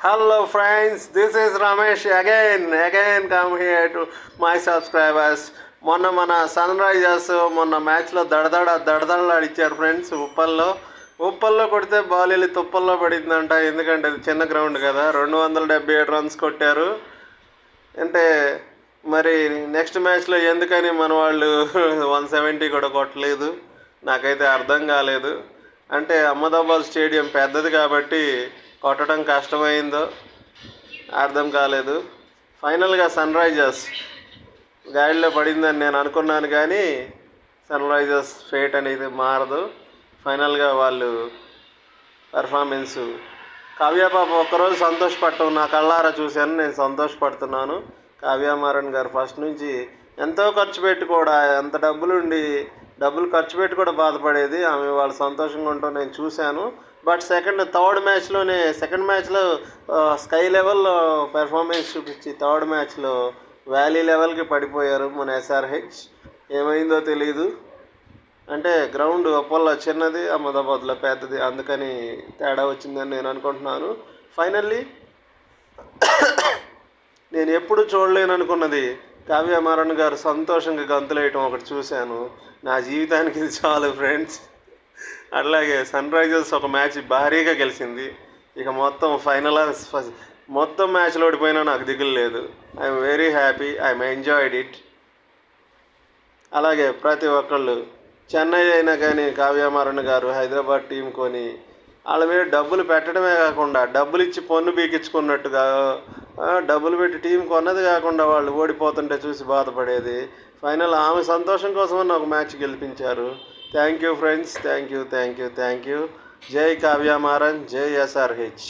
Hello friends, this is Ramesh again come here to my subscribers. మన sun Risers మొన్న మ్యాచ్లో దడదడలాడిచ్చారు friends. ఉప్పల్లో కొడితే ball వెళ్ళి తుప్పల్లో పడిందంట. ఎందుకంటే అది చిన్న గ్రౌండ్ కదా. 277 రన్స్ కొట్టారు. అంటే మరి నెక్స్ట్ మ్యాచ్లో ఎందుకని మన వాళ్ళు 170 కూడా కొట్టలేదు నాకైతే అర్థం కాలేదు. అంటే అహ్మదాబాద్ స్టేడియం పెద్దది కాబట్టి కొట్టడం కష్టమైందో అర్థం కాలేదు. ఫైనల్గా సన్ రైజర్స్ గాడిలో పడిందని నేను అనుకున్నాను, కానీ సన్ రైజర్స్ ఫేట్ అనేది మారదు. ఫైనల్గా వాళ్ళు పెర్ఫార్మెన్సు కావ్య పాప ఒక్కరోజు సంతోషపడటం నా కళ్ళారా చూశాను. నేను సంతోషపడుతున్నాను. కావ్య మారన్ గారు ఫస్ట్ నుంచి ఎంతో ఖర్చు పెట్టి కూడా, ఎంత డబ్బులు ఖర్చు పెట్టి కూడా బాధపడేది. ఆమె వాళ్ళు సంతోషంగా ఉంటాం నేను చూశాను. బట్ సెకండ్ మ్యాచ్లో స్కై లెవెల్లో పెర్ఫార్మెన్స్ చూపించి థర్డ్ మ్యాచ్లో వ్యాలీ లెవెల్కి పడిపోయారు మన ఎస్ఆర్హెచ్. ఏమైందో తెలీదు. అంటే గ్రౌండ్ అపోలో చిన్నది, అహ్మదాబాద్లో పెద్దది, అందుకని తేడా వచ్చిందని నేను అనుకుంటున్నాను. ఫైనల్లీ నేను ఎప్పుడు చూడలేననుకున్నది కావ్య మారన్ గారు సంతోషంగా గంతులేయటం ఒకటి చూశాను. నా జీవితానికి ఇది చాలు ఫ్రెండ్స్. అట్లాగే సన్ రైజర్స్ ఒక మ్యాచ్ భారీగా గెలిచింది. ఇక మొత్తం మ్యాచ్లో ఓడిపోయినా నాకు దిగులు లేదు. I'm very happy, I'm enjoyed it. అలాగే ప్రతి ఒక్కళ్ళు చెన్నై అయినా కానీ కావ్య మారన్ గారు హైదరాబాద్ టీం కొని వాళ్ళ మీద డబ్బులు పెట్టడమే కాకుండా డబ్బులు ఇచ్చి పన్ను బీకించుకున్నట్టుగా డబ్బులు పెట్టి టీం కొన్నది కాకుండా వాళ్ళు ఓడిపోతుంటే చూసి బాధపడేది. ఫైనల్ ఆమె సంతోషం కోసమని ఒక మ్యాచ్ గెలిపించారు. Thank you friends, thank you. జై కావ్య మారన్, జై ఎస్ఆర్హెచ్.